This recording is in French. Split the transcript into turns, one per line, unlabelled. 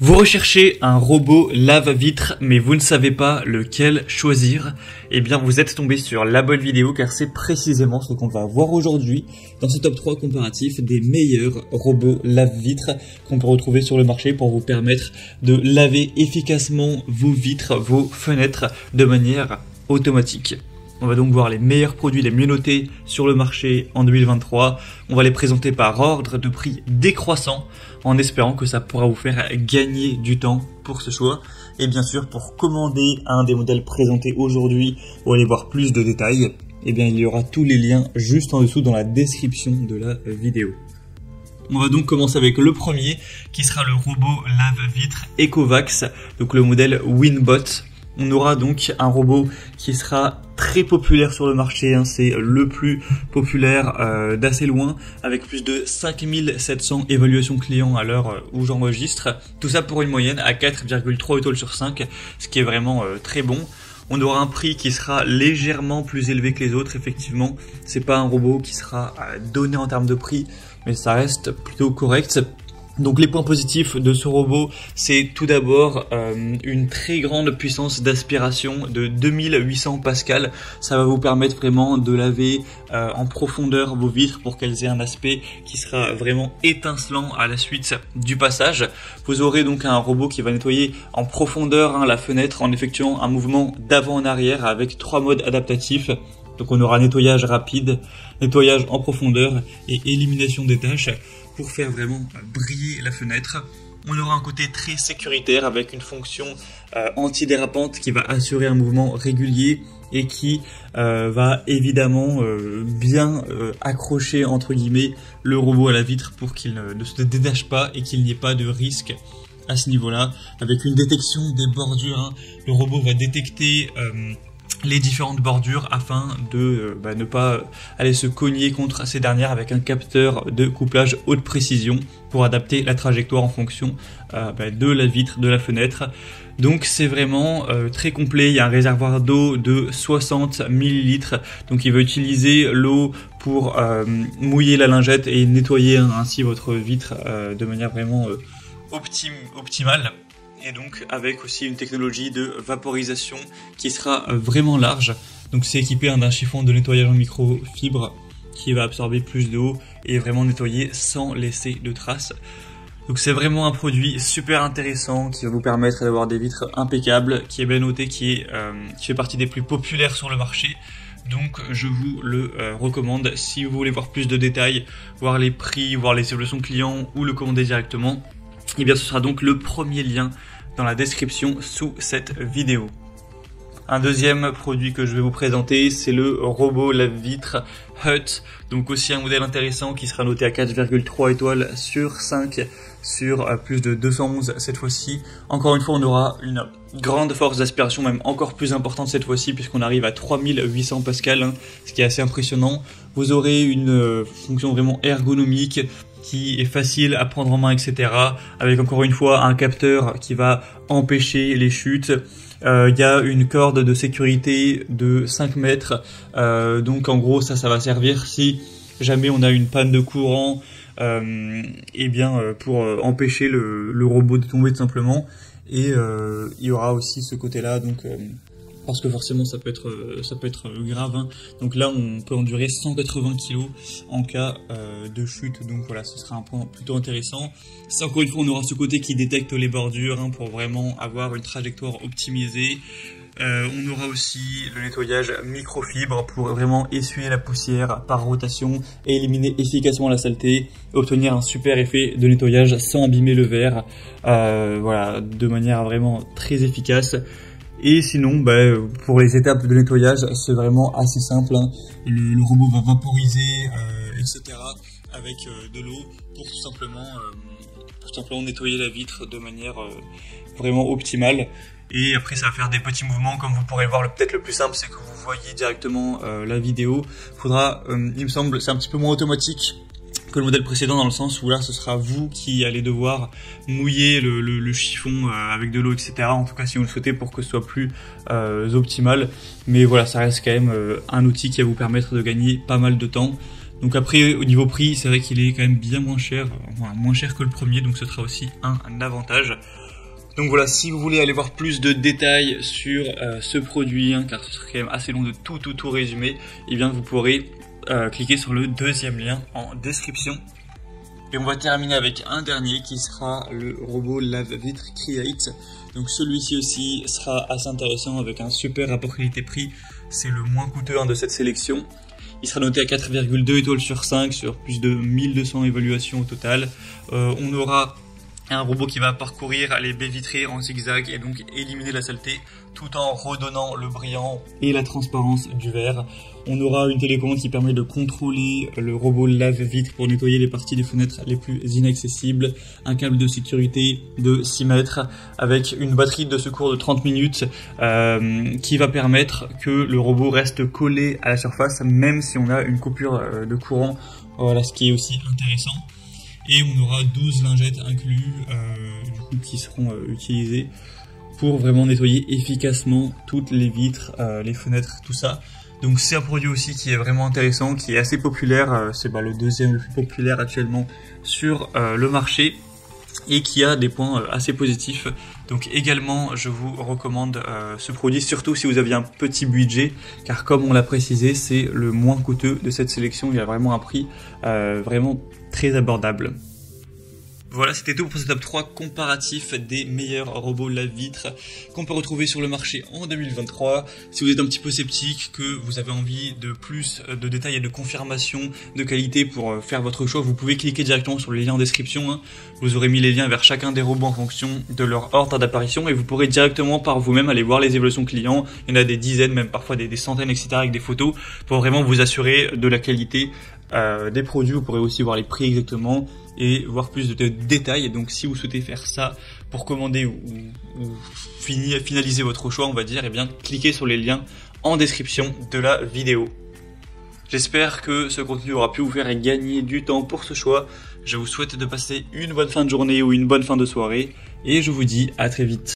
Vous recherchez un robot lave-vitre, mais vous ne savez pas lequel choisir? Eh bien, vous êtes tombé sur la bonne vidéo, car c'est précisément ce qu'on va voir aujourd'hui dans ce top 3 comparatif des meilleurs robots lave-vitres qu'on peut retrouver sur le marché pour vous permettre de laver efficacement vos vitres, vos fenêtres de manière automatique. On va donc voir les meilleurs produits les mieux notés sur le marché en 2023. On va les présenter par ordre de prix décroissant en espérant que ça pourra vous faire gagner du temps pour ce choix. Et bien sûr, pour commander un des modèles présentés aujourd'hui ou aller voir plus de détails, eh bien, il y aura tous les liens juste en dessous dans la description de la vidéo. On va donc commencer avec le premier qui sera le robot lave-vitre Ecovacs, donc le modèle Winbot. On aura donc un robot qui sera très populaire sur le marché, c'est le plus populaire d'assez loin, avec plus de 5700 évaluations clients à l'heure où j'enregistre. Tout ça pour une moyenne à 4,3 étoiles sur 5, ce qui est vraiment très bon. On aura un prix qui sera légèrement plus élevé que les autres, effectivement. C'est pas un robot qui sera donné en termes de prix, mais ça reste plutôt correct. Donc les points positifs de ce robot, c'est tout d'abord une très grande puissance d'aspiration de 2800 pascal. Ça va vous permettre vraiment de laver en profondeur vos vitres pour qu'elles aient un aspect qui sera vraiment étincelant à la suite du passage. Vous aurez donc un robot qui va nettoyer en profondeur la fenêtre en effectuant un mouvement d'avant en arrière avec 3 modes adaptatifs. Donc on aura nettoyage rapide, nettoyage en profondeur et élimination des taches pour faire vraiment briller la fenêtre. On aura un côté très sécuritaire avec une fonction antidérapante qui va assurer un mouvement régulier et qui va évidemment bien accrocher entre guillemets le robot à la vitre pour qu'il ne se détache pas et qu'il n'y ait pas de risque à ce niveau-là. Avec une détection des bordures, le robot va détecter les différentes bordures afin de ne pas aller se cogner contre ces dernières avec un capteur de couplage haute précision pour adapter la trajectoire en fonction de la vitre, de la fenêtre. Donc c'est vraiment très complet. Il y a un réservoir d'eau de 60 ml, donc il va utiliser l'eau pour mouiller la lingette et nettoyer ainsi votre vitre de manière vraiment optimale. Et donc avec aussi une technologie de vaporisation qui sera vraiment large. Donc c'est équipé d'un chiffon de nettoyage en microfibre qui va absorber plus d'eau et vraiment nettoyer sans laisser de traces. Donc c'est vraiment un produit super intéressant qui va vous permettre d'avoir des vitres impeccables, qui est bien noté, qui fait partie des plus populaires sur le marché. Donc je vous le recommande si vous voulez voir plus de détails, voir les prix, voir les évaluations clients ou le commander directement. Et bien ce sera donc le premier lien dans la description sous cette vidéo. Un deuxième produit que je vais vous présenter, c'est le robot lave-vitre Hut. Donc aussi un modèle intéressant qui sera noté à 4,3 étoiles sur 5 sur plus de 211 cette fois-ci. Encore une fois, on aura une grande force d'aspiration, même encore plus importante cette fois-ci, puisqu'on arrive à 3800 pascal, ce qui est assez impressionnant. Vous aurez une fonction vraiment ergonomique qui est facile à prendre en main, etc. Avec encore une fois un capteur qui va empêcher les chutes. Il y a une corde de sécurité de 5 mètres. Donc en gros ça va servir si jamais on a une panne de courant, pour empêcher le robot de tomber tout simplement. Et il y aura aussi ce côté-là, donc parce que forcément ça peut être grave. Donc là on peut endurer 180 kg en cas de chute, donc voilà, ce sera un point plutôt intéressant. Ça, encore une fois, on aura ce côté qui détecte les bordures pour vraiment avoir une trajectoire optimisée. On aura aussi le nettoyage microfibre pour vraiment essuyer la poussière par rotation et éliminer efficacement la saleté et obtenir un super effet de nettoyage sans abîmer le verre, voilà, de manière vraiment très efficace. Et sinon, pour les étapes de nettoyage, c'est vraiment assez simple. Le robot va vaporiser, etc. avec de l'eau pour tout simplement nettoyer la vitre de manière vraiment optimale. Et après, ça va faire des petits mouvements, comme vous pourrez le voir. Peut-être le plus simple, c'est que vous voyez directement la vidéo. Faudra, il me semble, c'est un petit peu moins automatique que le modèle précédent, dans le sens où là ce sera vous qui allez devoir mouiller le chiffon avec de l'eau, etc. En tout cas si vous le souhaitez, pour que ce soit plus optimal. Mais voilà, ça reste quand même un outil qui va vous permettre de gagner pas mal de temps. Donc après, au niveau prix, c'est vrai qu'il est quand même bien moins cher, moins cher que le premier, donc ce sera aussi un avantage. Donc voilà, si vous voulez aller voir plus de détails sur ce produit, hein, car ce serait quand même assez long de tout résumer, et bien vous pourrez cliquer sur le deuxième lien en description. Et on va terminer avec un dernier qui sera le robot lave-vitre Create. Donc celui-ci aussi sera assez intéressant avec un super rapport qualité-prix. C'est le moins coûteux de cette sélection. Il sera noté à 4,2 étoiles sur 5 sur plus de 1200 évaluations au total. On aura un robot qui va parcourir les baies vitrées en zigzag et donc éliminer la saleté tout en redonnant le brillant et la transparence du verre. On aura une télécommande qui permet de contrôler le robot lave-vitre pour nettoyer les parties des fenêtres les plus inaccessibles. Un câble de sécurité de 6 mètres avec une batterie de secours de 30 minutes qui va permettre que le robot reste collé à la surface même si on a une coupure de courant. Voilà, ce qui est aussi intéressant. Et on aura 12 lingettes inclus qui seront utilisées pour vraiment nettoyer efficacement toutes les vitres, les fenêtres, tout ça. Donc c'est un produit aussi qui est vraiment intéressant, qui est assez populaire, c'est le deuxième le plus populaire actuellement sur le marché et qui a des points assez positifs. Donc également je vous recommande ce produit, surtout si vous aviez un petit budget, car comme on l'a précisé, c'est le moins coûteux de cette sélection, il a vraiment un prix vraiment très abordable. Voilà, c'était tout pour ce top 3 comparatif des meilleurs robots lave-vitre qu'on peut retrouver sur le marché en 2023. Si vous êtes un petit peu sceptique, que vous avez envie de plus de détails et de confirmation de qualité pour faire votre choix, vous pouvez cliquer directement sur les liens en description. Vous aurez mis les liens vers chacun des robots en fonction de leur ordre d'apparition et vous pourrez directement par vous-même aller voir les évolutions clients. Il y en a des dizaines, même parfois des centaines, etc. avec des photos pour vraiment vous assurer de la qualité des produits. Vous pourrez aussi voir les prix exactement et voir plus de détails. Et donc si vous souhaitez faire ça pour commander ou finaliser votre choix, on va dire, et bien cliquez sur les liens en description de la vidéo. J'espère que ce contenu aura pu vous faire gagner du temps pour ce choix. Je vous souhaite de passer une bonne fin de journée ou une bonne fin de soirée et je vous dis à très vite.